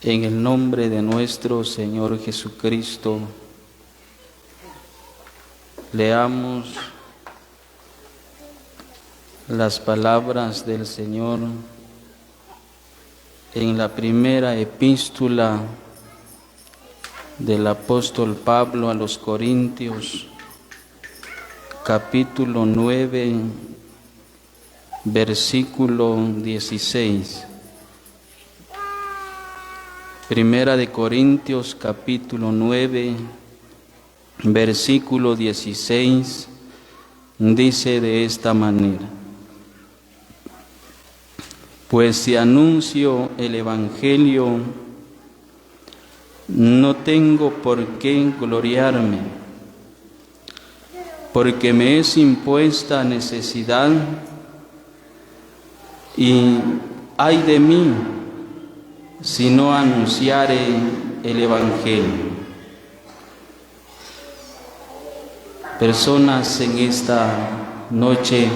En el nombre de nuestro Señor Jesucristo, leamos las palabras del Señor en la primera epístola del apóstol Pablo a los Corintios, capítulo 9, versículo 16. Primera de Corintios, capítulo 9, versículo 16, dice de esta manera: Pues si anuncio el Evangelio, no tengo por qué gloriarme, porque me es impuesta necesidad, y ay de mí si no anunciare el Evangelio. Personas, en esta noche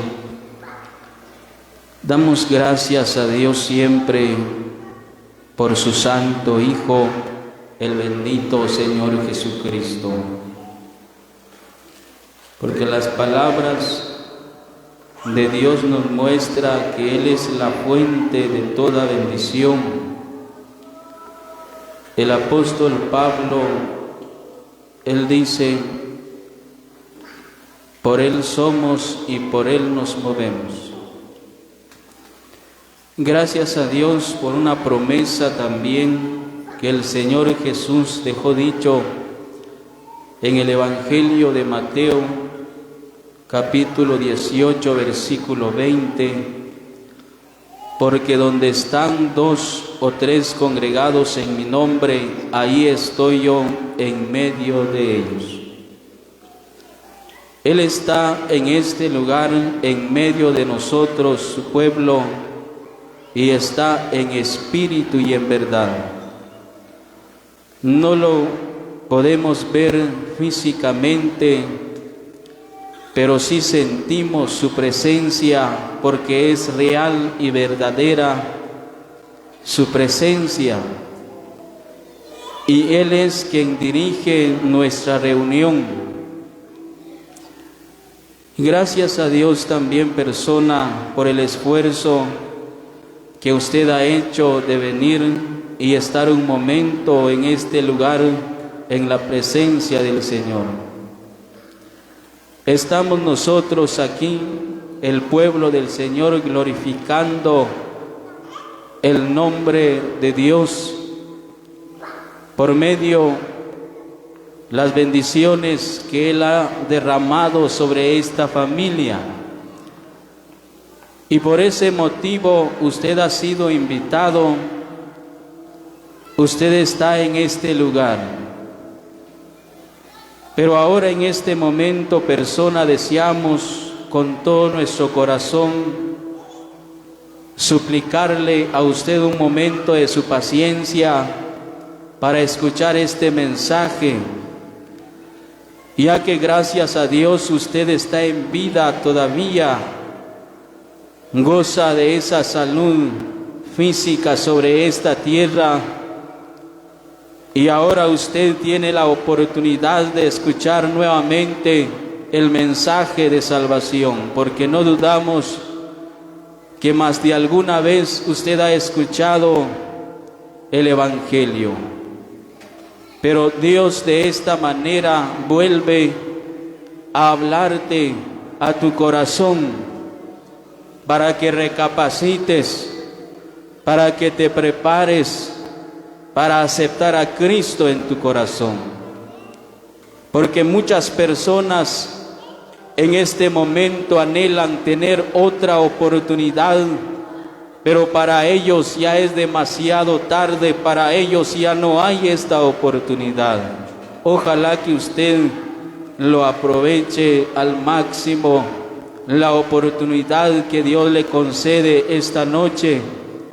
damos gracias a Dios siempre por su Santo Hijo, el bendito Señor Jesucristo, porque las palabras de Dios nos muestran que Él es la fuente de toda bendición. El apóstol Pablo, él dice: por Él somos y por Él nos movemos. Gracias a Dios por una promesa también que el Señor Jesús dejó dicho en el Evangelio de Mateo, capítulo 18, versículo 20, porque donde están 2 o 3 congregados en mi nombre, ahí estoy yo en medio de ellos. Él está en este lugar, en medio de nosotros, su pueblo, y está en espíritu y en verdad. No lo podemos ver físicamente, pero sí sentimos su presencia, porque es real y verdadera su presencia. Y Él es quien dirige nuestra reunión. Gracias a Dios también, persona, por el esfuerzo que usted ha hecho de venir y estar un momento en este lugar, en la presencia del Señor. Estamos nosotros aquí, el pueblo del Señor, glorificando el nombre de Dios por medio de las bendiciones que Él ha derramado sobre esta familia. Y por ese motivo usted ha sido invitado, usted está en este lugar. Pero ahora, en este momento, persona, deseamos con todo nuestro corazón suplicarle a usted un momento de su paciencia para escuchar este mensaje, ya que gracias a Dios usted está en vida todavía, goza de esa salud física sobre esta tierra, y ahora usted tiene la oportunidad de escuchar nuevamente el mensaje de salvación, porque no dudamos que más de alguna vez usted ha escuchado el Evangelio. Pero Dios de esta manera vuelve a hablarte a tu corazón para que recapacites, para que te prepares para aceptar a Cristo en tu corazón. Porque muchas personas en este momento anhelan tener otra oportunidad, pero para ellos ya es demasiado tarde, para ellos ya no hay esta oportunidad. Ojalá que usted lo aproveche al máximo, la oportunidad que Dios le concede esta noche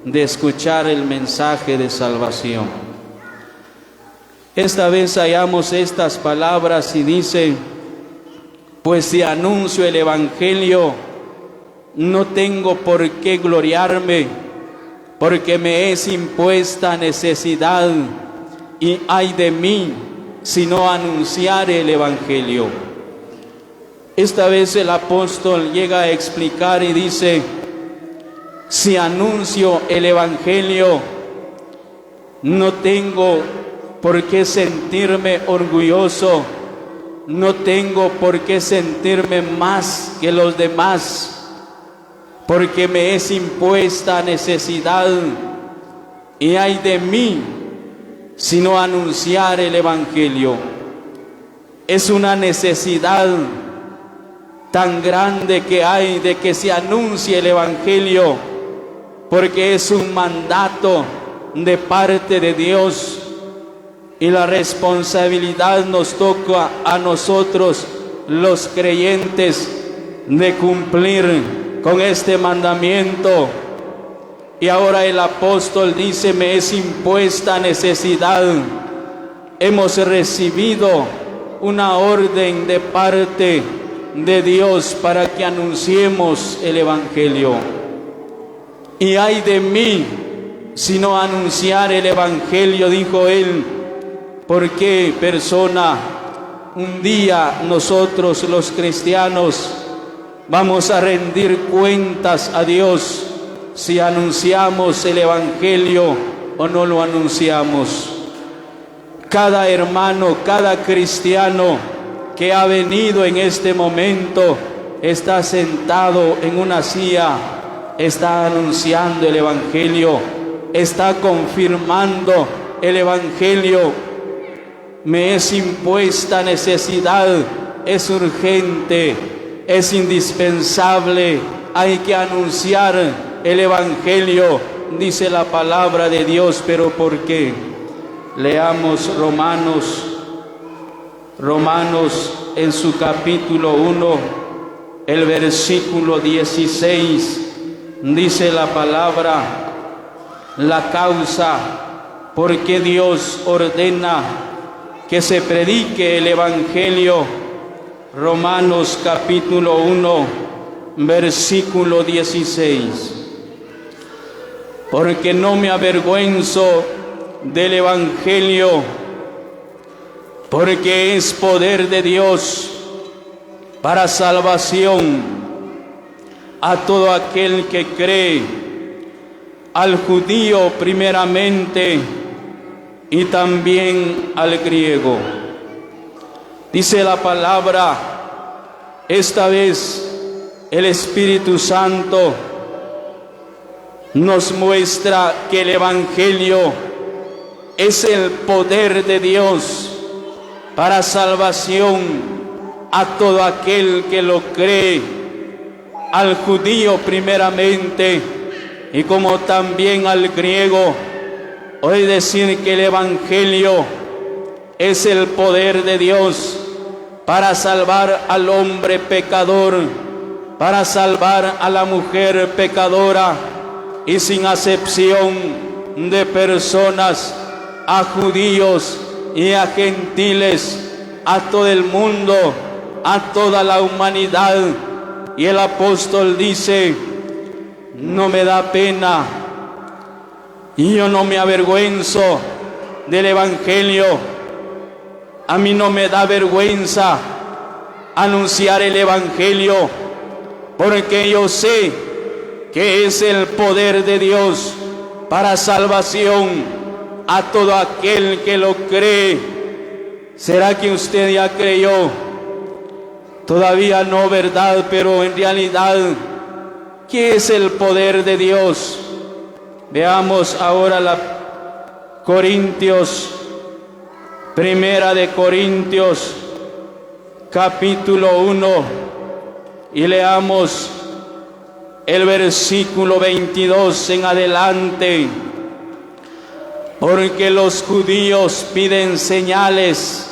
de escuchar el mensaje de salvación. Esta vez hallamos estas palabras y dice: pues si anuncio el Evangelio, no tengo por qué gloriarme, porque me es impuesta necesidad, y ay de mí si no anunciare el Evangelio. Esta vez el apóstol llega a explicar y dice: si anuncio el Evangelio, no tengo por qué sentirme orgulloso, no tengo por qué sentirme más que los demás, porque me es impuesta necesidad, y ay de mí si no anunciar el Evangelio. Es una necesidad tan grande que hay de que se anuncie el Evangelio, porque es un mandato de parte de Dios, y la responsabilidad nos toca a nosotros, los creyentes, de cumplir con este mandamiento. Y ahora el apóstol dice: me es impuesta necesidad. Hemos recibido una orden de parte de Dios para que anunciemos el Evangelio. Y ay de mí si no anunciar el Evangelio, dijo él. Porque persona, un día nosotros los cristianos vamos a rendir cuentas a Dios si anunciamos el Evangelio o no lo anunciamos. Cada hermano, cada cristiano que ha venido en este momento está sentado en una silla, está anunciando el Evangelio, está confirmando el Evangelio. Me es impuesta necesidad, es urgente, es indispensable, hay que anunciar el Evangelio, dice la palabra de Dios. ¿Pero por qué? Leamos Romanos en su capítulo 1, el versículo 16, dice la palabra, la causa por qué Dios ordena que se predique el Evangelio. Romanos capítulo 1, versículo 16. Porque no me avergüenzo del Evangelio, porque es poder de Dios para salvación a todo aquel que cree, al judío primeramente, y también al griego. Dice la palabra, esta vez el Espíritu Santo nos muestra que el Evangelio es el poder de Dios para salvación a todo aquel que lo cree, al judío primeramente y como también al griego. Hoy decir que el Evangelio es el poder de Dios para salvar al hombre pecador, para salvar a la mujer pecadora, y sin acepción de personas, a judíos y a gentiles, a todo el mundo, a toda la humanidad. Y el apóstol dice: no me da pena, y yo no me avergüenzo del Evangelio. A mí no me da vergüenza anunciar el Evangelio, porque yo sé que es el poder de Dios para salvación a todo aquel que lo cree. ¿Será que usted ya creyó? Todavía no, ¿verdad? Pero en realidad, ¿qué es el poder de Dios? Veamos ahora Primera de Corintios, capítulo 1, y leamos el versículo 22 en adelante. Porque los judíos piden señales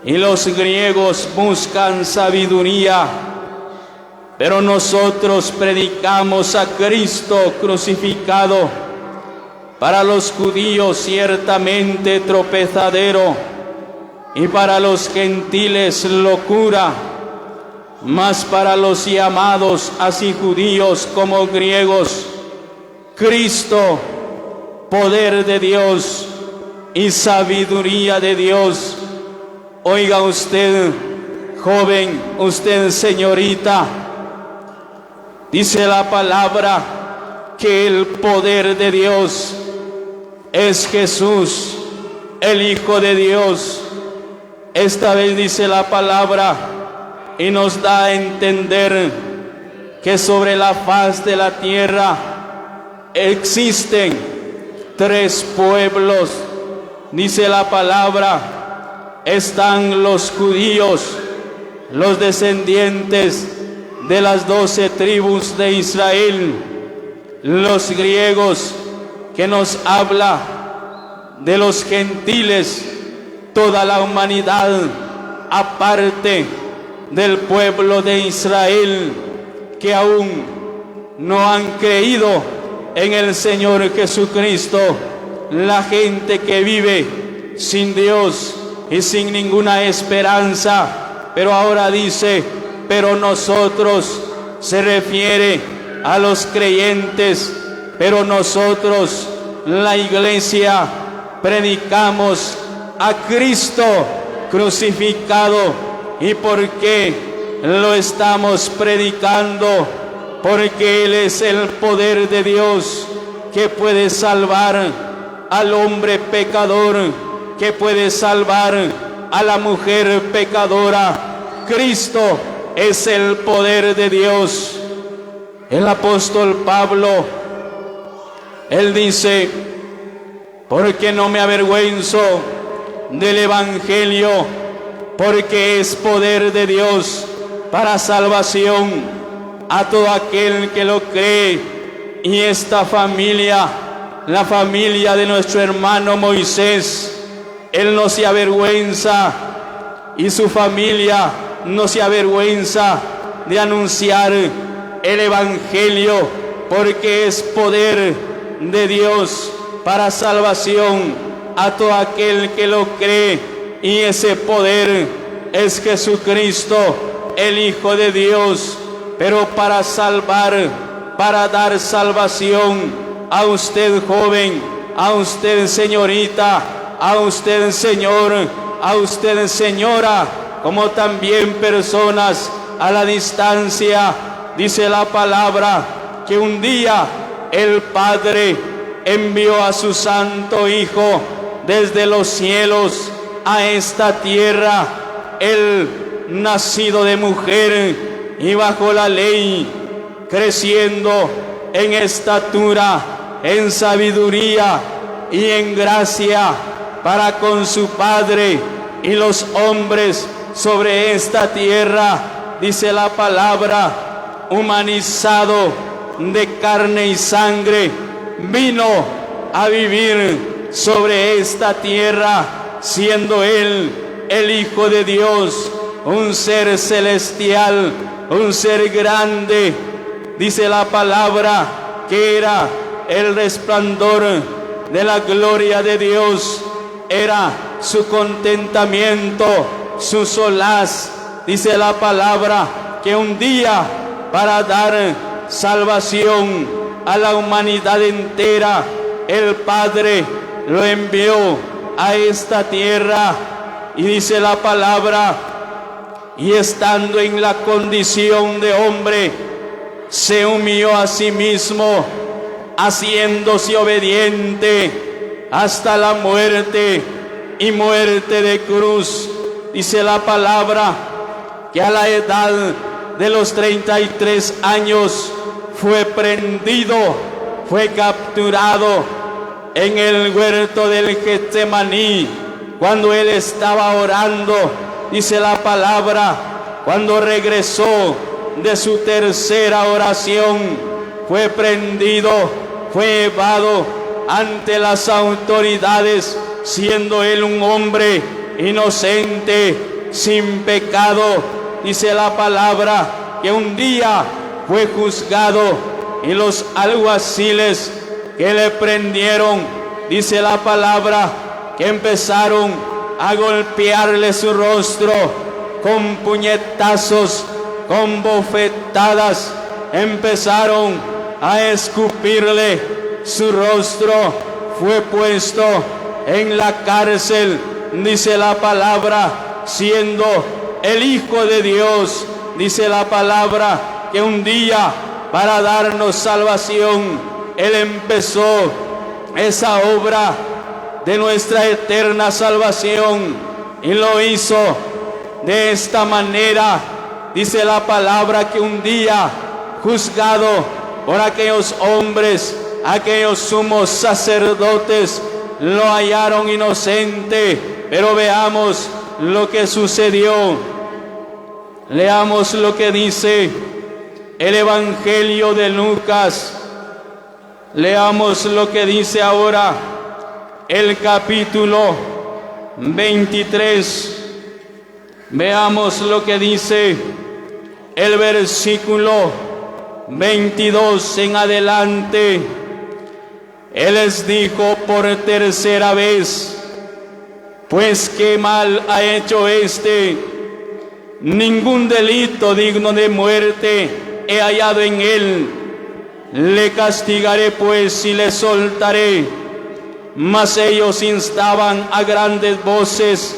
y los griegos buscan sabiduría, pero nosotros predicamos a Cristo crucificado, para los judíos ciertamente tropezadero, y para los gentiles locura, mas para los llamados, así judíos como griegos, Cristo, poder de Dios y sabiduría de Dios. Oiga usted, joven, usted, señorita, dice la palabra que el poder de Dios es Jesús, el Hijo de Dios. Esta vez dice la palabra y nos da a entender que sobre la faz de la tierra existen tres pueblos. Dice la palabra, están los judíos, los descendientes de las 12 tribus de Israel, los griegos, que nos habla de los gentiles, toda la humanidad aparte del pueblo de Israel, que aún no han creído en el Señor Jesucristo, la gente que vive sin Dios y sin ninguna esperanza. Pero ahora dice, pero nosotros, se refiere a los creyentes, pero nosotros, la iglesia, predicamos a Cristo crucificado. ¿Y por qué lo estamos predicando? Porque Él es el poder de Dios que puede salvar al hombre pecador, que puede salvar a la mujer pecadora. Cristo es el poder de Dios. El apóstol Pablo, él dice, porque no me avergüenzo del evangelio, porque es poder de Dios para salvación a todo aquel que lo cree. Y esta familia, la familia de nuestro hermano Moisés, él no se avergüenza, y su familia no se avergüenza de anunciar el evangelio, porque es poder de Dios para salvación a todo aquel que lo cree. Y ese poder es Jesucristo, el Hijo de Dios. Pero para salvar, para dar salvación a usted, joven, a usted, señorita, a usted, señor, a usted, señora, como también personas a la distancia, dice la palabra que un día el Padre envió a su Santo Hijo desde los cielos a esta tierra, Él nacido de mujer y bajo la ley, creciendo en estatura, en sabiduría y en gracia para con su Padre y los hombres sobre esta tierra, dice la palabra, humanizado de carne y sangre, vino a vivir sobre esta tierra, siendo Él el Hijo de Dios, un ser celestial, un ser grande. Dice la palabra que era el resplandor de la gloria de Dios, era su contentamiento, su solaz. Dice la palabra que un día, para dar salvación a la humanidad entera, el Padre lo envió a esta tierra. Y dice la palabra, y estando en la condición de hombre, se humilló a sí mismo, haciéndose obediente hasta la muerte y muerte de cruz. Dice la palabra que a la edad de los 33 años fue prendido, fue capturado en el huerto del Getsemaní, cuando él estaba orando. Dice la palabra, cuando regresó de su tercera oración, fue prendido, fue llevado ante las autoridades, siendo él un hombre inocente, sin pecado. Dice la palabra que un día fue juzgado, y los alguaciles que le prendieron, dice la palabra, que empezaron a golpearle su rostro con puñetazos, con bofetadas, empezaron a escupirle su rostro fue puesto en la cárcel, dice la palabra, siendo el Hijo de Dios, dice la palabra, que un día para darnos salvación, Él empezó esa obra de nuestra eterna salvación y lo hizo de esta manera. Dice la palabra que un día, juzgado por aquellos hombres, aquellos sumos sacerdotes, lo hallaron inocente. Pero veamos lo que sucedió. Leamos lo que dice el Evangelio de Lucas. Leamos lo que dice ahora el capítulo 23. Veamos lo que dice el versículo 22 en adelante. Él les dijo por tercera vez: pues qué mal ha hecho este, ningún delito digno de muerte he hallado en él. Le castigaré pues y le soltaré. Mas ellos instaban a grandes voces,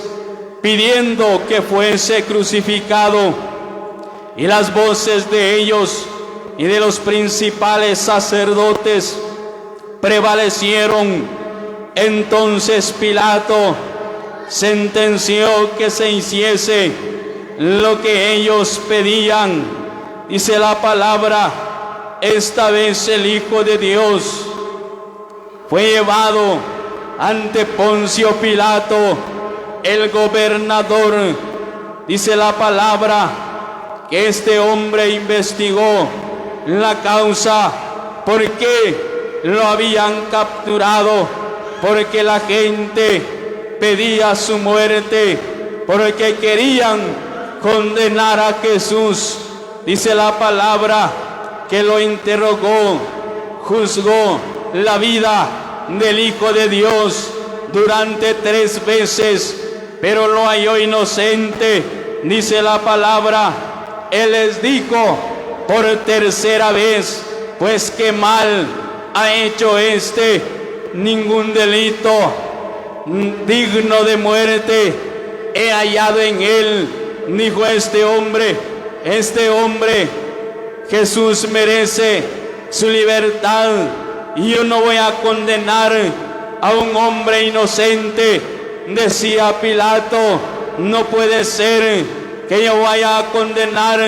pidiendo que fuese crucificado. Y las voces de ellos y de los principales sacerdotes prevalecieron. Entonces Pilato sentenció que se hiciese lo que ellos pedían. Dice la palabra: esta vez el Hijo de Dios fue llevado ante Poncio Pilato, el gobernador. Dice la palabra que este hombre investigó la causa, por qué lo habían capturado, porque la gente pedía su muerte, porque querían condenar a Jesús. Dice la palabra que lo interrogó, juzgó la vida del Hijo de Dios durante 3 veces, pero lo halló inocente. Dice la palabra, Él les dijo por tercera vez: pues qué mal ha hecho este, ningún delito digno de muerte he hallado en él. Dijo este hombre, Jesús merece su libertad, y yo no voy a condenar a un hombre inocente. Decía Pilato: no puede ser que yo vaya a condenar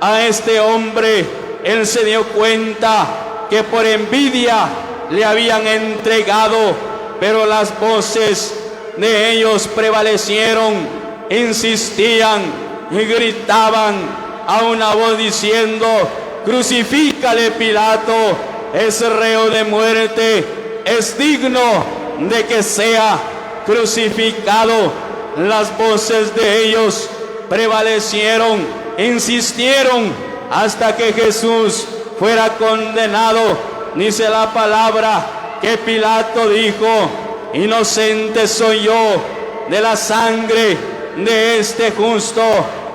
a este hombre. Él se dio cuenta que por envidia le habían entregado, pero las voces de ellos prevalecieron, insistían y gritaban a una voz diciendo: crucifícale, Pilato, es reo de muerte, es digno de que sea crucificado. Las voces de ellos prevalecieron, insistieron hasta que Jesús fuera condenado. Dice la palabra que Pilato dijo: inocente soy yo de la sangre de este justo,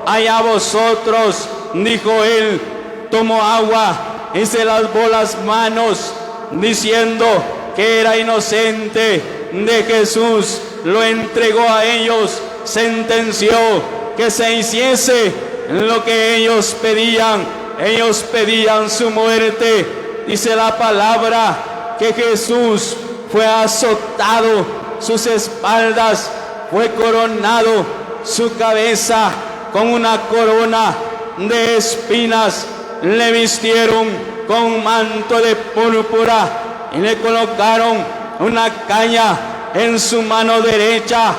allá vosotros. Dijo él, tomó agua y se lavó las manos, diciendo que era inocente de Jesús. Lo entregó a ellos, sentenció que se hiciese lo que ellos pedían. Ellos pedían su muerte. Dice la palabra que Jesús fue azotado, sus espaldas fue coronado, su cabeza con una corona de espinas, le vistieron con un manto de púrpura y le colocaron una caña en su mano derecha,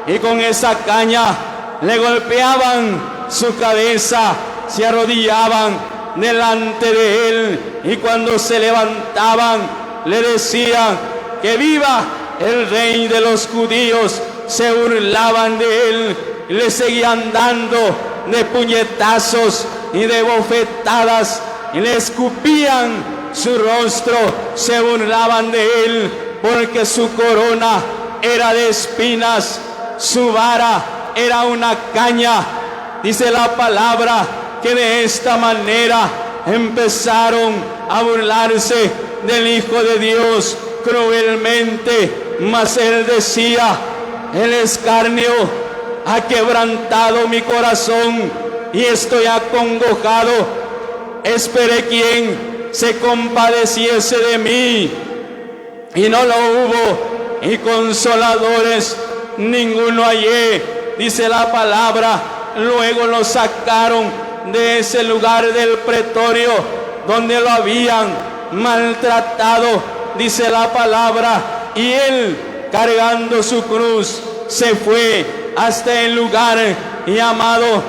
y con esa caña le golpeaban su cabeza, se arrodillaban delante de él, y cuando se levantaban le decían: que viva el Rey de los judíos. Se burlaban de él y le seguían dando de puñetazos y de bofetadas, y le escupían su rostro. Se burlaban de él porque su corona era de espinas, su vara era una caña. Dice la palabra que de esta manera empezaron a burlarse del Hijo de Dios cruelmente, mas él decía: el escarnio ha quebrantado mi corazón y estoy acongojado. Esperé quien se compadeciese de mí y no lo hubo, y consoladores ninguno hallé, dice la palabra. Luego lo sacaron de ese lugar del pretorio donde lo habían maltratado, dice la palabra, y él, cargando su cruz, se fue hasta el lugar llamado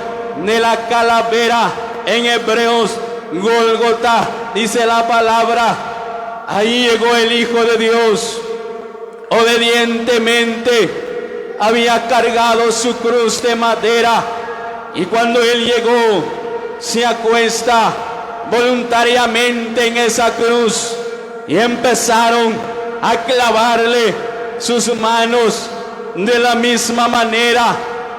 de la calavera, en hebreos Gólgota, dice la palabra. Ahí llegó el Hijo de Dios, obedientemente había cargado su cruz de madera, y cuando él llegó, se acuesta voluntariamente en esa cruz, y empezaron a clavarle sus manos. De la misma manera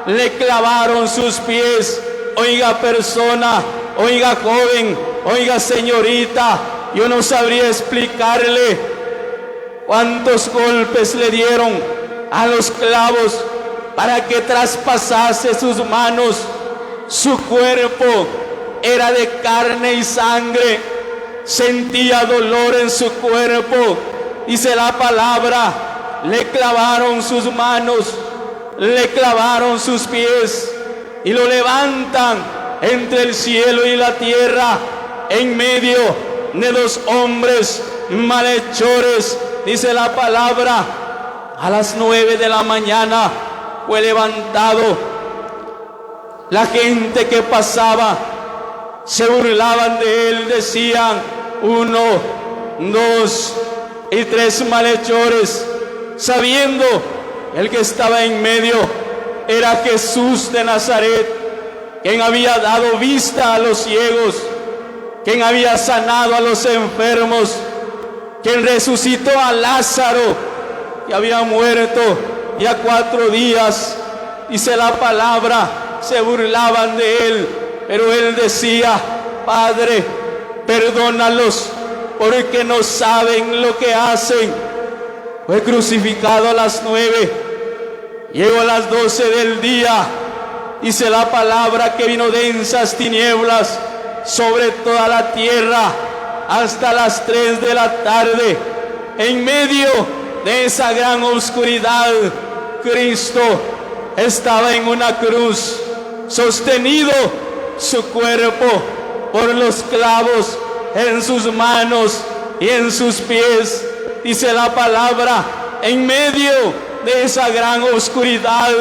le clavaron sus pies. Oiga persona, oiga joven, oiga señorita, yo no sabría explicarle cuántos golpes le dieron a los clavos para que traspasase sus manos. Su cuerpo era de carne y sangre, sentía dolor en su cuerpo, dice la palabra. Le clavaron sus manos, le clavaron sus pies, y lo levantan entre el cielo y la tierra, en medio de dos hombres malhechores, dice la palabra. A las 9 de la mañana fue levantado. La gente que pasaba se burlaban de él, decían: 1, 2 y 3 malhechores, sabiendo el que estaba en medio era Jesús de Nazaret, quien había dado vista a los ciegos, quien había sanado a los enfermos, quien resucitó a Lázaro, que había muerto ya 4 días, dice la palabra. Se burlaban de él, pero él decía: Padre, perdónalos, porque no saben lo que hacen. Fue crucificado a las 9, llegó a las 12 del día, dice la palabra que vino densas tinieblas sobre toda la tierra hasta las 3 de la tarde. En medio de esa gran oscuridad, Cristo estaba en una cruz, sostenido su cuerpo por los clavos en sus manos y en sus pies, dice la palabra. En medio de esa gran oscuridad,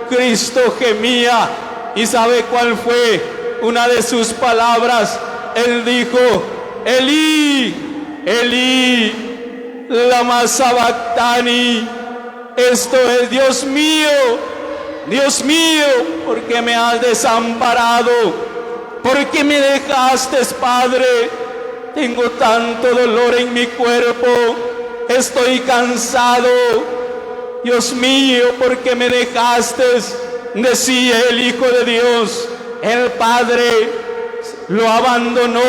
Cristo gemía. ¿Y sabe cuál fue una de sus palabras? Él dijo: Elí, Elí, lama sabactani. Esto es: Dios mío, ¿por qué me has desamparado? ¿Por qué me dejaste, Padre? Tengo tanto dolor en mi cuerpo, estoy cansado. Dios mío, ¿por qué me dejaste? Decía el Hijo de Dios. El Padre lo abandonó,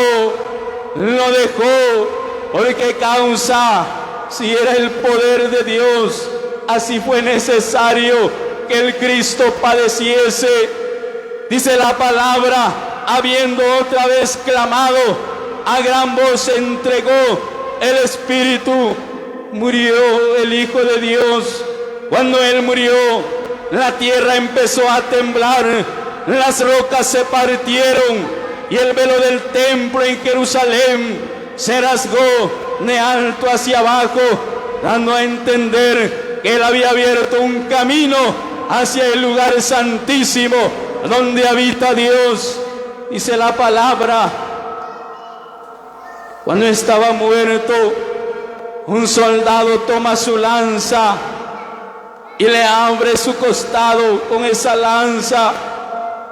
lo dejó. ¿Por qué causa? Si era el poder de Dios, así fue necesario que el Cristo padeciese. Dice la palabra: habiendo otra vez clamado, a gran voz se entregó el Espíritu. Murió el Hijo de Dios. Cuando Él murió, la tierra empezó a temblar, las rocas se partieron, y el velo del templo en Jerusalén se rasgó de alto hacia abajo, dando a entender que Él había abierto un camino hacia el lugar santísimo donde habita Dios. Dice la palabra: cuando estaba muerto, un soldado toma su lanza y le abre su costado con esa lanza,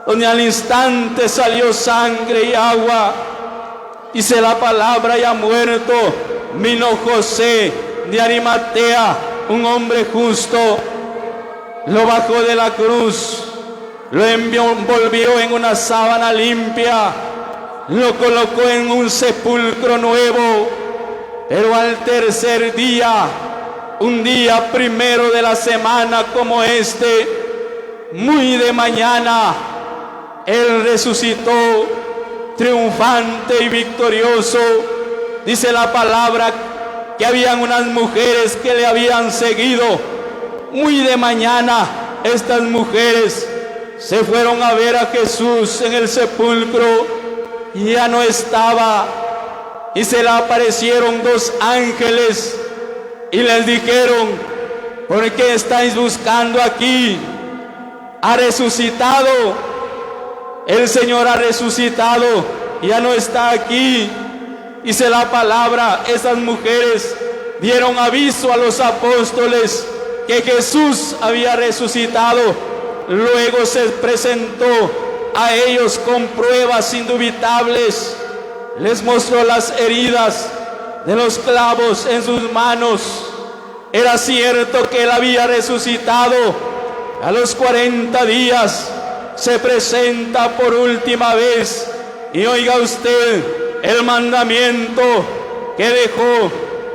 donde al instante salió sangre y agua. Dice la palabra: ya muerto, vino José de Arimatea, un hombre justo, lo bajó de la cruz, lo envolvió en una sábana limpia, lo colocó en un sepulcro nuevo, Pero al tercer día, un día primero de la semana como este, muy de mañana, Él resucitó triunfante y victorioso. Dice la palabra que habían unas mujeres que le habían seguido. Muy de mañana, estas mujeres se fueron a ver a Jesús en el sepulcro y ya no estaba. Y se le aparecieron dos ángeles y les dijeron: ¿por qué estáis buscando aquí? Ha resucitado. El Señor ha resucitado, ya no está aquí. Dice la palabra, esas mujeres dieron aviso a los apóstoles que Jesús había resucitado. Luego se presentó a ellos con pruebas indubitables. Les mostró las heridas de los clavos en sus manos. Era cierto que Él había resucitado. A los 40 días se presenta por última vez. Y oiga usted el mandamiento que dejó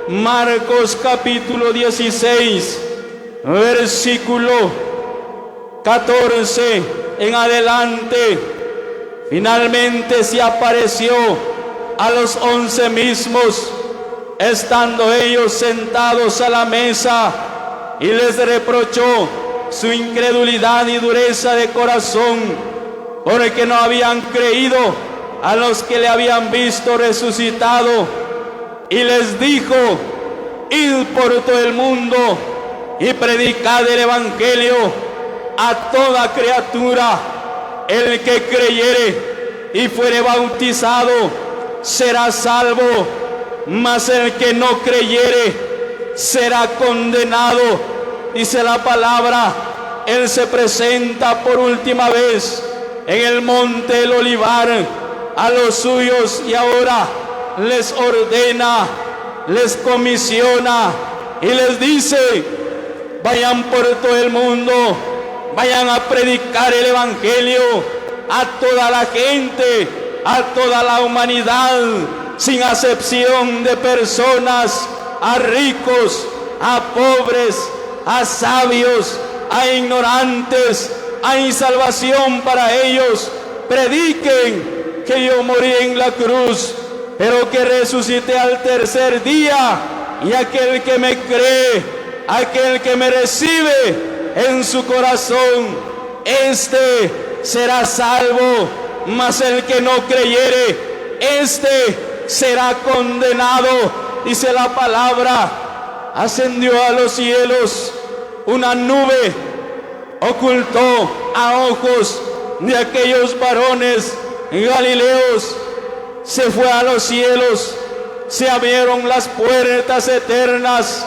Marcos capítulo 16, versículo 14 en adelante. Finalmente se apareció a los 11 mismos, estando ellos sentados a la mesa, y les reprochó su incredulidad y dureza de corazón, porque no habían creído a los que le habían visto resucitado. Y les dijo: id por todo el mundo y predicad el evangelio a toda criatura. El que creyere y fuere bautizado será salvo, mas el que no creyere será condenado. Dice la palabra, Él se presenta por última vez en el monte del Olivar a los suyos, y ahora les ordena, les comisiona y les dice: vayan por todo el mundo, vayan a predicar el evangelio a toda la gente, a toda la humanidad, sin acepción de personas, a ricos, a pobres, a sabios, a ignorantes. Hay salvación para ellos. Prediquen que yo morí en la cruz, pero que resucité al tercer día, y aquel que me cree, aquel que me recibe en su corazón, este será salvo, mas el que no creyere, este será condenado. Dice la palabra, ascendió a los cielos, una nube ocultó a ojos de aquellos varones galileos, se fue a los cielos, se abrieron las puertas eternas,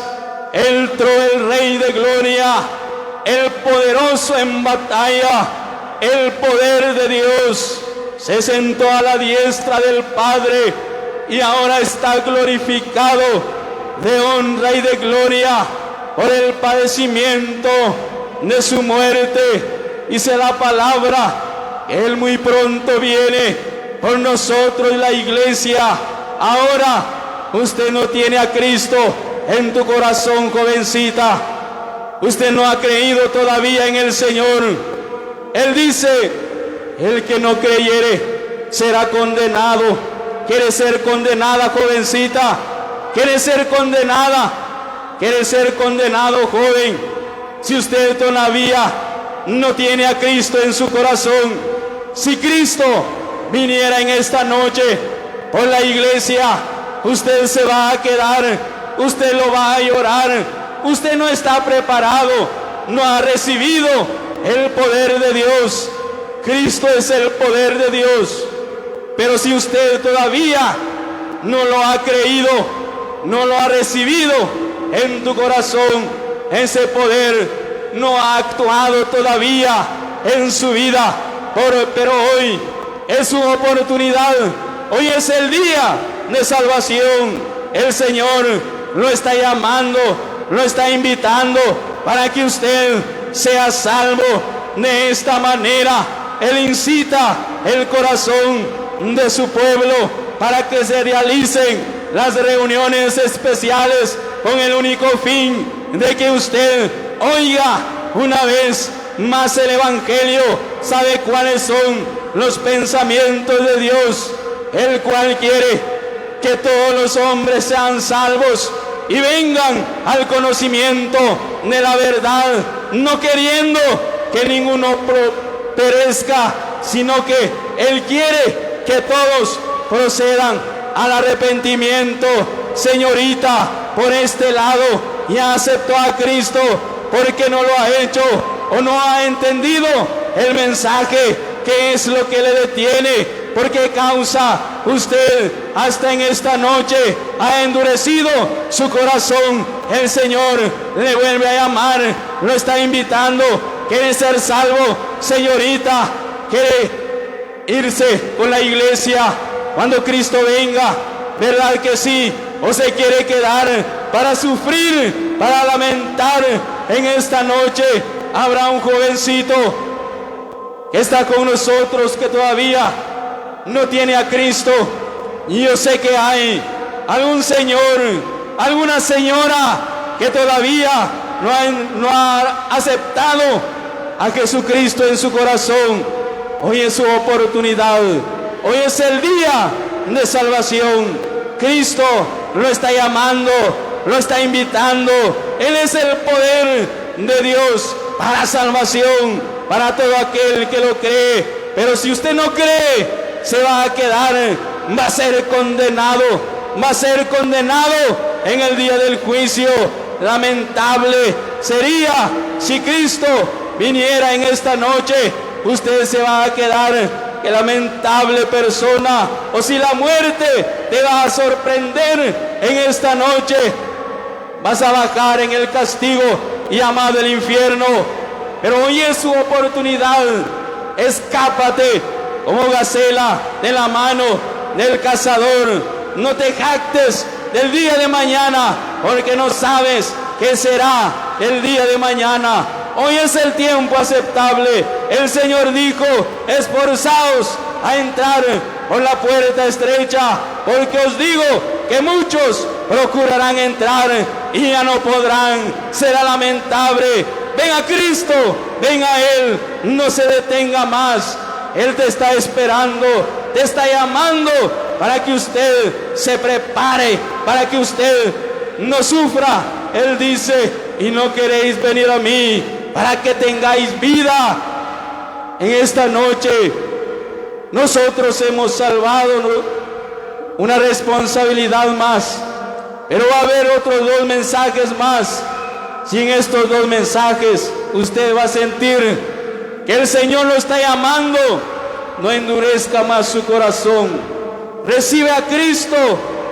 entró el Rey de Gloria, el poderoso en batalla, el poder de Dios, se sentó a la diestra del Padre y ahora está glorificado de honra y de gloria por el padecimiento de su muerte. Dice la palabra, Él muy pronto viene por nosotros, la iglesia. Ahora usted no tiene a Cristo en tu corazón, jovencita. Usted no ha creído todavía en el Señor. Él dice: el que no creyere será condenado. ¿Quiere ser condenada, jovencita? ¿Quiere ser condenada? ¿Quiere ser condenado, joven? Si usted todavía no tiene a Cristo en su corazón, si Cristo viniera en esta noche por la iglesia, usted se va a quedar, usted lo va a llorar. Usted no está preparado, no ha recibido el poder de Dios. Cristo es el poder de Dios. Pero si usted todavía no lo ha creído, no lo ha recibido en tu corazón, ese poder no ha actuado todavía en su vida. Pero hoy es su oportunidad, hoy es el día de salvación. El Señor lo está llamando, lo está invitando para que usted sea salvo de esta manera. Él incita el corazón de su pueblo para que se realicen las reuniones especiales con el único fin de que usted oiga una vez más el Evangelio, sabe cuáles son los pensamientos de Dios, el cual quiere que todos los hombres sean salvos y vengan al conocimiento de la verdad, no queriendo que ninguno perezca, sino que Él quiere que todos procedan al arrepentimiento. Señorita, por este lado ya aceptó a Cristo, porque no lo ha hecho o no ha entendido el mensaje. ¿Qué es lo que le detiene? ¿Por qué causa usted hasta en esta noche ha endurecido su corazón? El Señor le vuelve a llamar, lo está invitando. ¿Quiere ser salvo? Señorita, ¿quiere irse con la iglesia cuando Cristo venga? ¿Verdad que sí? ¿O se quiere quedar para sufrir, para lamentar en esta noche? Habrá un jovencito que está con nosotros que todavía no tiene a Cristo, y yo sé que hay algún señor, alguna señora que todavía no ha aceptado a Jesucristo en su corazón. Hoy es su oportunidad, hoy es el día de salvación. Cristo lo está llamando, lo está invitando. Él es el poder de Dios para salvación, para todo aquel que lo cree. Pero si usted no cree, se va a quedar, va a ser condenado, va a ser condenado en el día del juicio. Lamentable sería si Cristo viniera en esta noche. Usted se va a quedar, qué lamentable persona. O si la muerte te va a sorprender en esta noche, vas a bajar en el castigo llamado el infierno. Pero hoy es su oportunidad. Escápate como gacela de la mano del cazador. No te jactes del día de mañana, porque no sabes qué será el día de mañana. Hoy es el tiempo aceptable. El Señor dijo: esforzaos a entrar por la puerta estrecha, porque os digo que muchos procurarán entrar y ya no podrán. Será lamentable. Ven a Cristo, ven a Él, no se detenga más. Él te está esperando, te está llamando para que usted se prepare, para que usted no sufra. Él dice: y no queréis venir a mí para que tengáis vida. En esta noche nosotros hemos salvado una responsabilidad más, pero va a haber otros 2 mensajes más. Si en estos 2 mensajes usted va a sentir que el Señor lo está llamando, no endurezca más su corazón. Recibe a Cristo,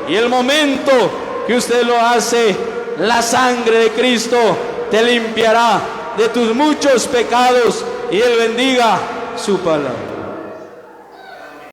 y el momento que usted lo hace, la sangre de Cristo te limpiará de tus muchos pecados, y Él bendiga su palabra.